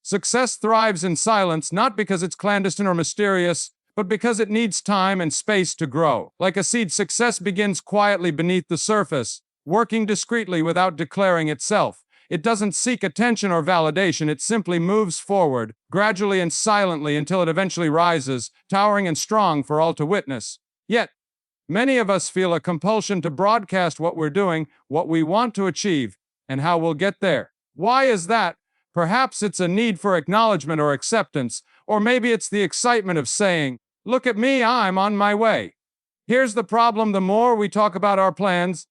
Success thrives in silence, not because it's clandestine or mysterious, but because it needs time and space to grow. Like a seed, success begins quietly beneath the surface, working discreetly without declaring itself. It doesn't seek attention or validation, it simply moves forward, gradually and silently until it eventually rises, towering and strong for all to witness. Yet, many of us feel a compulsion to broadcast what we're doing, what we want to achieve, and how we'll get there. Why is that? Perhaps it's a need for acknowledgement or acceptance, or maybe it's the excitement of saying, "Look at me, I'm on my way." Here's the problem: the more we talk about our plans,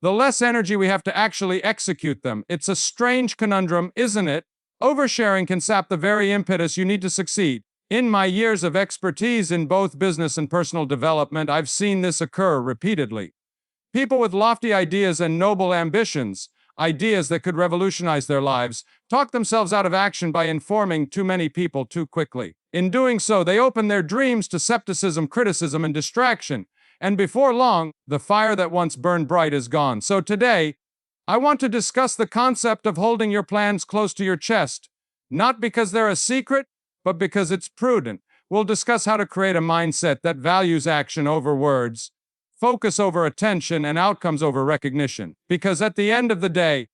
the less energy we have to actually execute them. It's a strange conundrum, isn't it? Oversharing can sap the very impetus you need to succeed. In my years of expertise in both business and personal development, I've seen this occur repeatedly. People with lofty ideas and noble ambitions, ideas that could revolutionize their lives, talk themselves out of action by informing too many people too quickly. In doing so, they open their dreams to skepticism, criticism, and distraction. And before long, the fire that once burned bright is gone. So today, I want to discuss the concept of holding your plans close to your chest, not because they're a secret, but because it's prudent. We'll discuss how to create a mindset that values action over words, focus over attention, and outcomes over recognition. Because at the end of the day,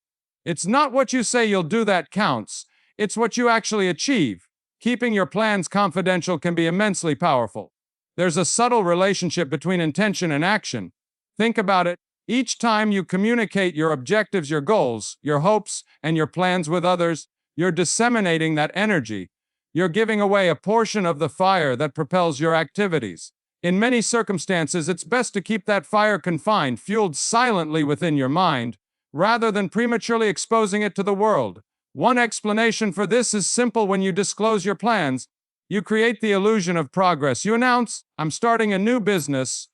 it's not what you say you'll do that counts, it's what you actually achieve. Keeping your plans confidential can be immensely powerful. There's a subtle relationship between intention and action. Think about it. Each time you communicate your objectives, your goals, your hopes, and your plans with others, you're disseminating that energy. You're giving away a portion of the fire that propels your activities. In many circumstances, it's best to keep that fire confined, fueled silently within your mind, rather than prematurely exposing it to the world. One explanation for this is simple: when you disclose your plans, you create the illusion of progress. You announce, "I'm starting a new business,"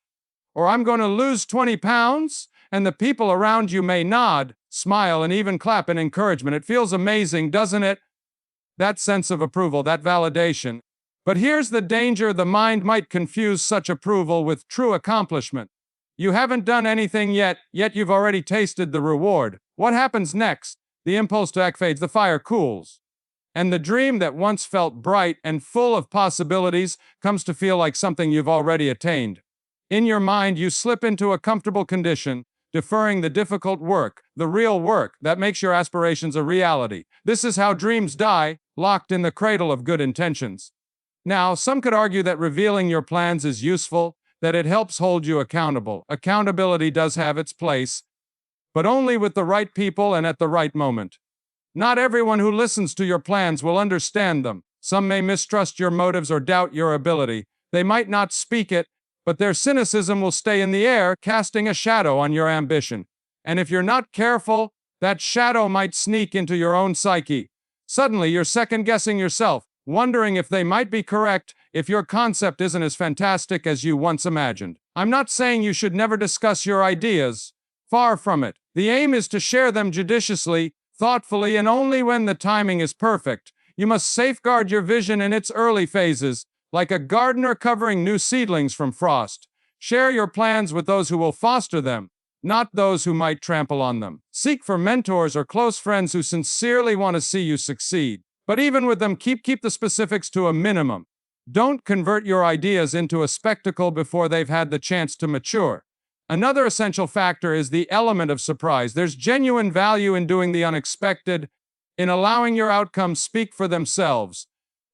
or "I'm going to lose 20 pounds," and the people around you may nod, smile, and even clap in encouragement. It feels amazing, doesn't it? That sense of approval, that validation. But here's the danger: the mind might confuse such approval with true accomplishment. You haven't done anything yet you've already tasted the reward. What happens next? The impulse to act fades, the fire cools, and the dream that once felt bright and full of possibilities comes to feel like something you've already attained. In your mind, you slip into a comfortable condition, deferring the difficult work, the real work that makes your aspirations a reality. This is how dreams die, locked in the cradle of good intentions. Now, some could argue that revealing your plans is useful, that it helps hold you accountable. Accountability does have its place, but only with the right people and at the right moment. Not everyone who listens to your plans will understand them. Some may mistrust your motives or doubt your ability. They might not speak it, but their cynicism will stay in the air, casting a shadow on your ambition. And if you're not careful, that shadow might sneak into your own psyche. Suddenly, you're second-guessing yourself, wondering if they might be correct, if your concept isn't as fantastic as you once imagined. I'm not saying you should never discuss your ideas. Far from it. The aim is to share them judiciously, thoughtfully, and only when the timing is perfect. You must safeguard your vision in its early phases, like a gardener covering new seedlings from frost. Share your plans with those who will foster them, not those who might trample on them. Seek for mentors or close friends who sincerely want to see you succeed. But even with them, keep the specifics to a minimum. Don't convert your ideas into a spectacle before they've had the chance to mature. Another essential factor is the element of surprise. There's genuine value in doing the unexpected, in allowing your outcomes speak for themselves.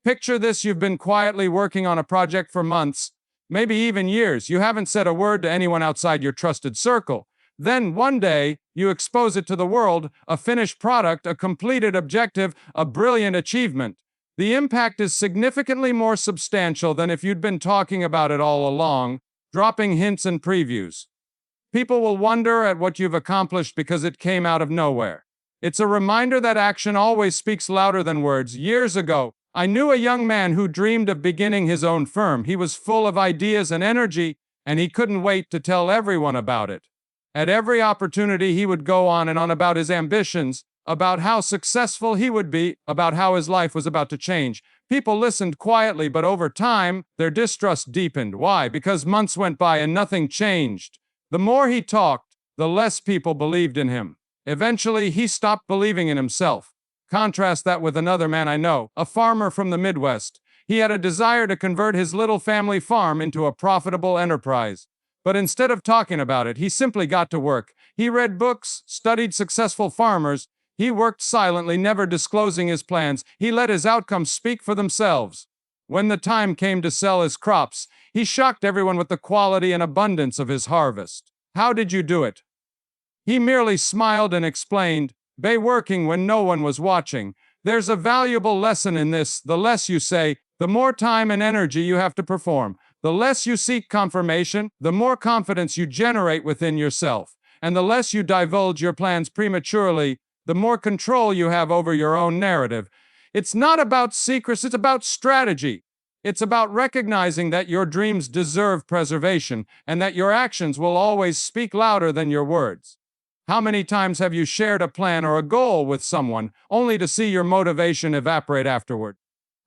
Picture this: you've been quietly working on a project for months, maybe even years. You haven't said a word to anyone outside your trusted circle. Then one day, you expose it to the world, a finished product, a completed objective, a brilliant achievement. The impact is significantly more substantial than if you'd been talking about it all along, dropping hints and previews. People will wonder at what you've accomplished because it came out of nowhere. It's a reminder that action always speaks louder than words. Years ago, I knew a young man who dreamed of beginning his own firm. He was full of ideas and energy, and he couldn't wait to tell everyone about it. At every opportunity, he would go on and on about his ambitions, about how successful he would be, about how his life was about to change. People listened quietly, but over time, their distrust deepened. Why? Because months went by and nothing changed. The more he talked, the less people believed in him. Eventually, he stopped believing in himself. Contrast that with another man I know, a farmer from the Midwest. He had a desire to convert his little family farm into a profitable enterprise. But instead of talking about it, he simply got to work. He read books, studied successful farmers. He worked silently, never disclosing his plans. He let his outcomes speak for themselves. When the time came to sell his crops, he shocked everyone with the quality and abundance of his harvest. How did you do it? He merely smiled and explained, by working when no one was watching. There's a valuable lesson in this. The less you say, the more time and energy you have to perform. The less you seek confirmation, the more confidence you generate within yourself. And the less you divulge your plans prematurely, the more control you have over your own narrative. It's not about secrets, it's about strategy. It's about recognizing that your dreams deserve preservation and that your actions will always speak louder than your words. How many times have you shared a plan or a goal with someone only to see your motivation evaporate afterward?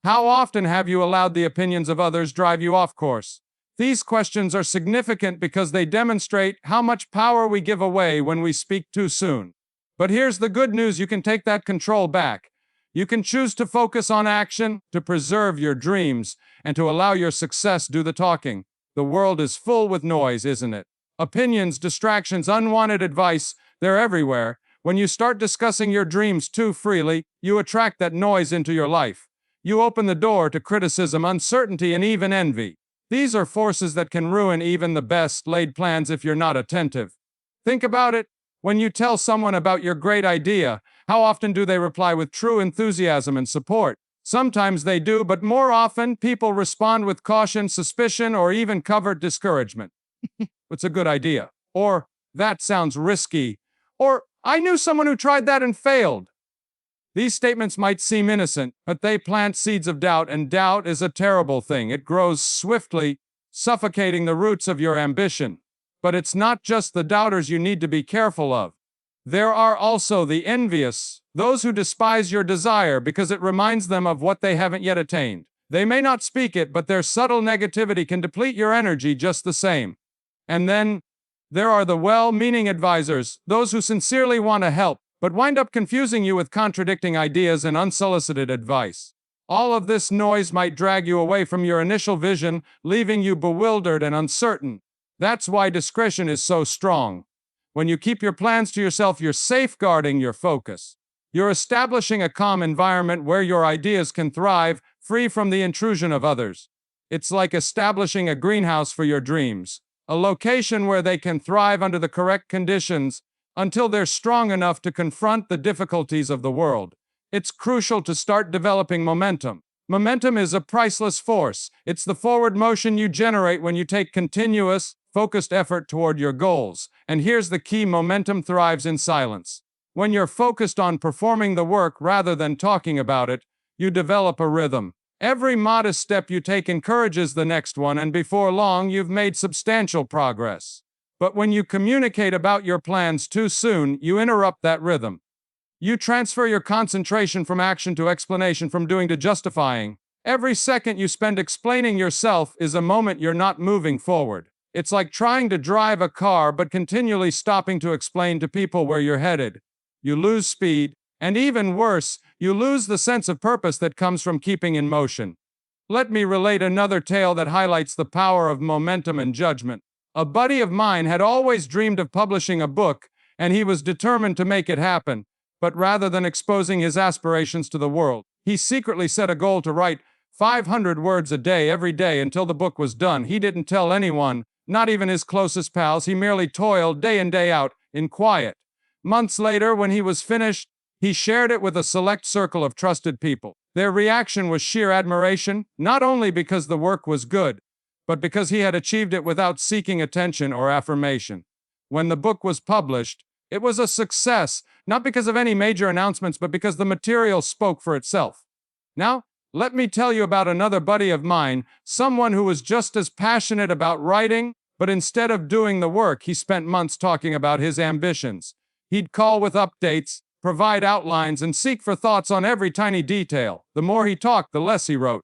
How often have you allowed the opinions of others drive you off course? These questions are significant because they demonstrate how much power we give away when we speak too soon. But here's the good news: you can take that control back. You can choose to focus on action, to preserve your dreams, and to allow your success do the talking. The world is full with noise, isn't it? Opinions, distractions, unwanted advice, they're everywhere. When you start discussing your dreams too freely, you attract that noise into your life. You open the door to criticism, uncertainty, and even envy. These are forces that can ruin even the best laid plans if you're not attentive. Think about it. When you tell someone about your great idea, how often do they reply with true enthusiasm and support? Sometimes they do, but more often, people respond with caution, suspicion, or even covert discouragement. It's a good idea. Or, that sounds risky. Or, I knew someone who tried that and failed. These statements might seem innocent, but they plant seeds of doubt, and doubt is a terrible thing. It grows swiftly, suffocating the roots of your ambition. But it's not just the doubters you need to be careful of. There are also the envious, those who despise your desire because it reminds them of what they haven't yet attained. They may not speak it, but their subtle negativity can deplete your energy just the same. And then, there are the well-meaning advisors, those who sincerely want to help, but wind up confusing you with contradicting ideas and unsolicited advice. All of this noise might drag you away from your initial vision, leaving you bewildered and uncertain. That's why discretion is so strong. When you keep your plans to yourself, you're safeguarding your focus. You're establishing a calm environment where your ideas can thrive, free from the intrusion of others. It's like establishing a greenhouse for your dreams, a location where they can thrive under the correct conditions until they're strong enough to confront the difficulties of the world. It's crucial to start developing momentum. Momentum is a priceless force. It's the forward motion you generate when you take continuous, focused effort toward your goals. And here's the key: momentum thrives in silence. When you're focused on performing the work rather than talking about it, you develop a rhythm. Every modest step you take encourages the next one, and before long, you've made substantial progress. But when you communicate about your plans too soon, you interrupt that rhythm. You transfer your concentration from action to explanation, from doing to justifying. Every second you spend explaining yourself is a moment you're not moving forward. It's like trying to drive a car but continually stopping to explain to people where you're headed. You lose speed, and even worse, you lose the sense of purpose that comes from keeping in motion. Let me relate another tale that highlights the power of momentum and judgment. A buddy of mine had always dreamed of publishing a book, and he was determined to make it happen. But rather than exposing his aspirations to the world, he secretly set a goal to write 500 words a day every day until the book was done. He didn't tell anyone, not even his closest pals. He merely toiled day in, day out, in quiet. Months later, when he was finished, he shared it with a select circle of trusted people. Their reaction was sheer admiration, not only because the work was good, but because he had achieved it without seeking attention or affirmation. When the book was published, it was a success, not because of any major announcements, but because the material spoke for itself. Now, let me tell you about another buddy of mine, someone who was just as passionate about writing, but instead of doing the work, he spent months talking about his ambitions. He'd call with updates, provide outlines, and seek for thoughts on every tiny detail. The more he talked, the less he wrote.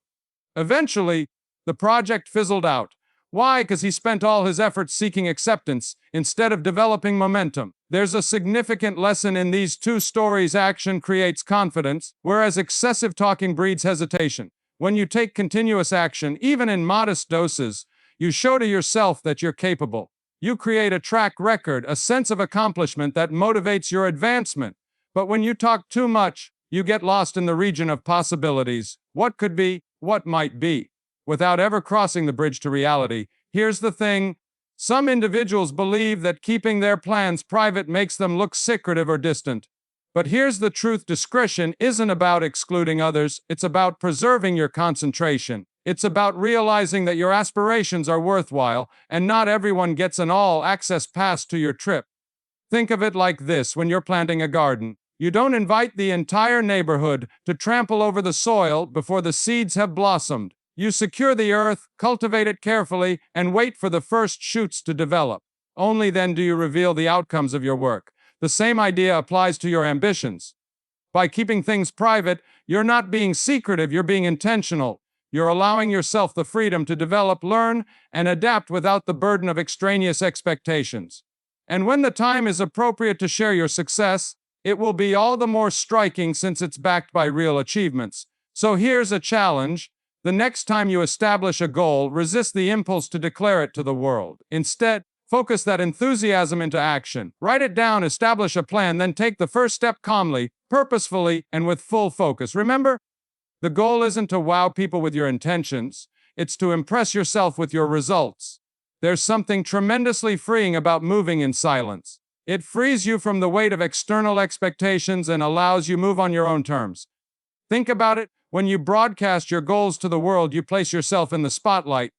Eventually, the project fizzled out. Why? Because he spent all his efforts seeking acceptance instead of developing momentum. There's a significant lesson in these two stories. Action creates confidence, whereas excessive talking breeds hesitation. When you take continuous action, even in modest doses, you show to yourself that you're capable. You create a track record, a sense of accomplishment that motivates your advancement. But when you talk too much, you get lost in the region of possibilities. What could be, what might be, without ever crossing the bridge to reality. Here's the thing. Some individuals believe that keeping their plans private makes them look secretive or distant. But here's the truth. Discretion isn't about excluding others. It's about preserving your concentration. It's about realizing that your aspirations are worthwhile, and not everyone gets an all-access pass to your trip. Think of it like this: when you're planting a garden, you don't invite the entire neighborhood to trample over the soil before the seeds have blossomed. You secure the earth, cultivate it carefully, and wait for the first shoots to develop. Only then do you reveal the outcomes of your work. The same idea applies to your ambitions. By keeping things private, you're not being secretive, you're being intentional. You're allowing yourself the freedom to develop, learn, and adapt without the burden of extraneous expectations. And when the time is appropriate to share your success, it will be all the more striking since it's backed by real achievements. So here's a challenge. The next time you establish a goal, resist the impulse to declare it to the world. Instead, focus that enthusiasm into action. Write it down, establish a plan, then take the first step calmly, purposefully, and with full focus. Remember, the goal isn't to wow people with your intentions. It's to impress yourself with your results. There's something tremendously freeing about moving in silence. It frees you from the weight of external expectations and allows you to move on your own terms. Think about it. When you broadcast your goals to the world, you place yourself in the spotlight.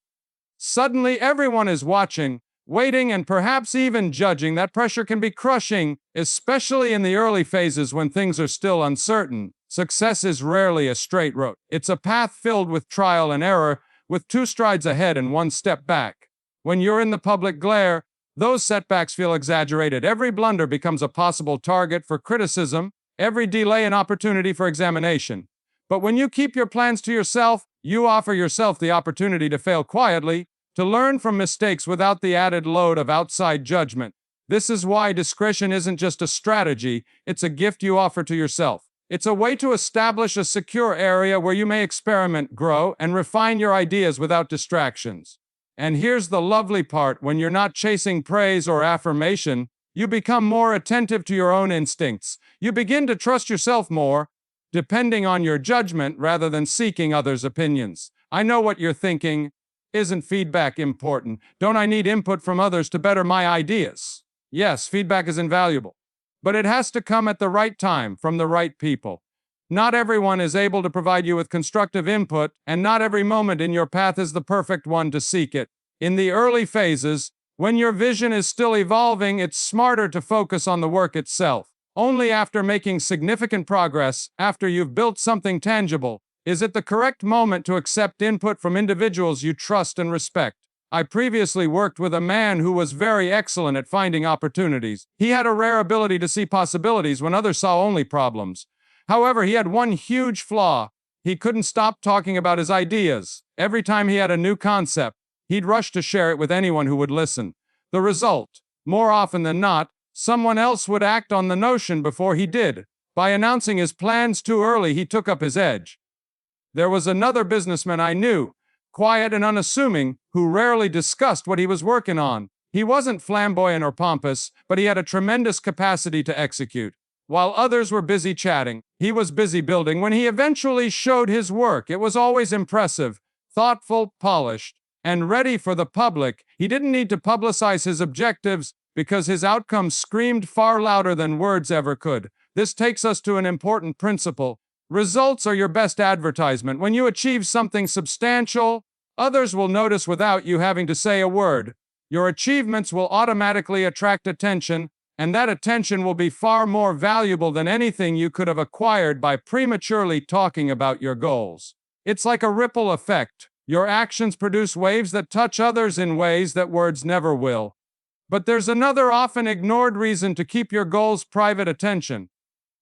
Suddenly, everyone is watching, waiting, and perhaps even judging. That pressure can be crushing, especially in the early phases when things are still uncertain. Success is rarely a straight road. It's a path filled with trial and error, with 2 strides ahead and 1 step back. When you're in the public glare, those setbacks feel exaggerated. Every blunder becomes a possible target for criticism, every delay an opportunity for examination. But when you keep your plans to yourself, you offer yourself the opportunity to fail quietly, to learn from mistakes without the added load of outside judgment. This is why discretion isn't just a strategy, it's a gift you offer to yourself. It's a way to establish a secure area where you may experiment, grow, and refine your ideas without distractions. And here's the lovely part: when you're not chasing praise or affirmation, you become more attentive to your own instincts. You begin to trust yourself more, depending on your judgment rather than seeking others' opinions. I know what you're thinking. Isn't feedback important? Don't I need input from others to better my ideas? Yes, feedback is invaluable. But it has to come at the right time, from the right people. Not everyone is able to provide you with constructive input, and not every moment in your path is the perfect one to seek it. In the early phases, when your vision is still evolving, it's smarter to focus on the work itself. Only after making significant progress, after you've built something tangible, is it the correct moment to accept input from individuals you trust and respect. I previously worked with a man who was very excellent at finding opportunities. He had a rare ability to see possibilities when others saw only problems. However, he had one huge flaw. He couldn't stop talking about his ideas. Every time he had a new concept, he'd rush to share it with anyone who would listen. The result, more often than not, someone else would act on the notion before he did. By announcing his plans too early, he took up his edge. There was another businessman I knew, quiet and unassuming, who rarely discussed what he was working on. He wasn't flamboyant or pompous, but he had a tremendous capacity to execute. While others were busy chatting, he was busy building. When he eventually showed his work, it was always impressive, thoughtful, polished, and ready for the public. He didn't need to publicize his objectives because his outcomes screamed far louder than words ever could. This takes us to an important principle. Results are your best advertisement. When you achieve something substantial, others will notice without you having to say a word. Your achievements will automatically attract attention, and that attention will be far more valuable than anything you could have acquired by prematurely talking about your goals. It's like a ripple effect. Your actions produce waves that touch others in ways that words never will. But there's another often ignored reason to keep your goals private: attention.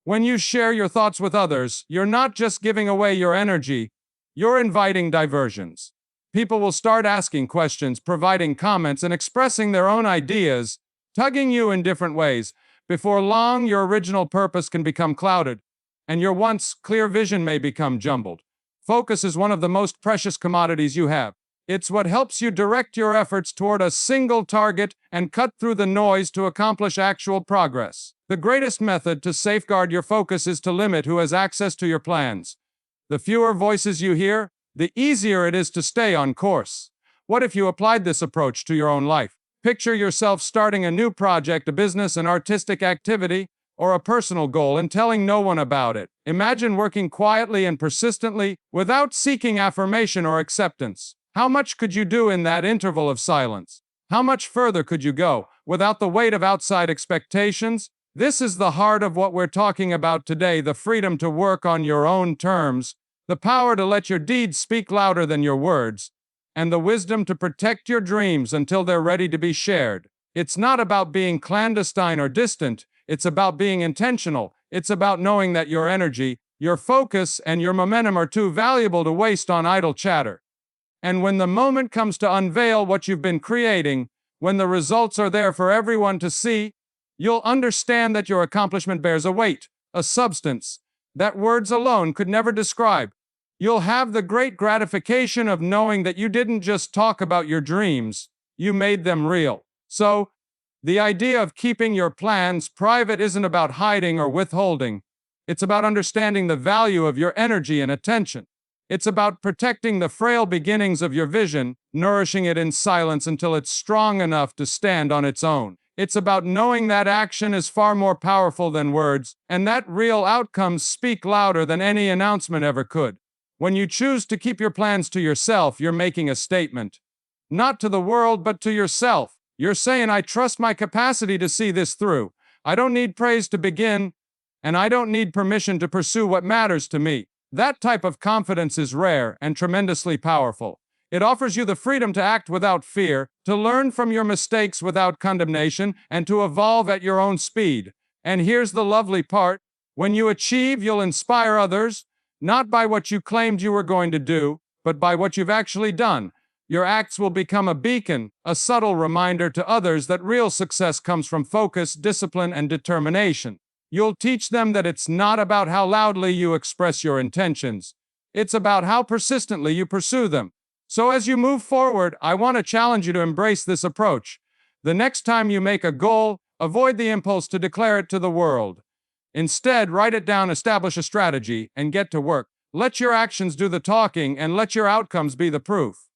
When you share your thoughts with others, you're not just giving away your energy, you're inviting diversions. People will start asking questions, providing comments, and expressing their own ideas, tugging you in different ways. Before long, your original purpose can become clouded, and your once clear vision may become jumbled. Focus is one of the most precious commodities you have. It's what helps you direct your efforts toward a single target and cut through the noise to accomplish actual progress. The greatest method to safeguard your focus is to limit who has access to your plans. The fewer voices you hear, the easier it is to stay on course. What if you applied this approach to your own life? Picture yourself starting a new project, a business, an artistic activity, or a personal goal and telling no one about it. Imagine working quietly and persistently without seeking affirmation or acceptance. How much could you do in that interval of silence? How much further could you go without the weight of outside expectations? This is the heart of what we're talking about today: the freedom to work on your own terms, the power to let your deeds speak louder than your words, and the wisdom to protect your dreams until they're ready to be shared. It's not about being clandestine or distant. It's about being intentional. It's about knowing that your energy, your focus, and your momentum are too valuable to waste on idle chatter. And when the moment comes to unveil what you've been creating, when the results are there for everyone to see, you'll understand that your accomplishment bears a weight, a substance, that words alone could never describe. You'll have the great gratification of knowing that you didn't just talk about your dreams, you made them real. So, the idea of keeping your plans private isn't about hiding or withholding. It's about understanding the value of your energy and attention. It's about protecting the frail beginnings of your vision, nourishing it in silence until it's strong enough to stand on its own. It's about knowing that action is far more powerful than words, and that real outcomes speak louder than any announcement ever could. When you choose to keep your plans to yourself, you're making a statement. Not to the world, but to yourself. You're saying, I trust my capacity to see this through. I don't need praise to begin, and I don't need permission to pursue what matters to me. That type of confidence is rare and tremendously powerful. It offers you the freedom to act without fear, to learn from your mistakes without condemnation, and to evolve at your own speed. And here's the lovely part: when you achieve, you'll inspire others, not by what you claimed you were going to do, but by what you've actually done. Your acts will become a beacon, a subtle reminder to others that real success comes from focus, discipline, and determination. You'll teach them that it's not about how loudly you express your intentions. It's about how persistently you pursue them. So as you move forward, I want to challenge you to embrace this approach. The next time you make a goal, avoid the impulse to declare it to the world. Instead, write it down, establish a strategy, and get to work. Let your actions do the talking, and let your outcomes be the proof.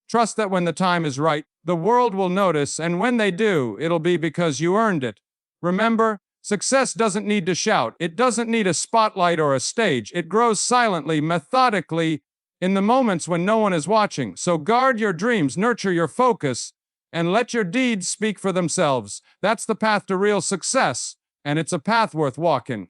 Trust that when the time is right, the world will notice, and when they do, it'll be because you earned it. Remember, success doesn't need to shout. It doesn't need a spotlight or a stage. It grows silently, methodically, in the moments when no one is watching. So guard your dreams, nurture your focus, and let your deeds speak for themselves. That's the path to real success, and it's a path worth walking.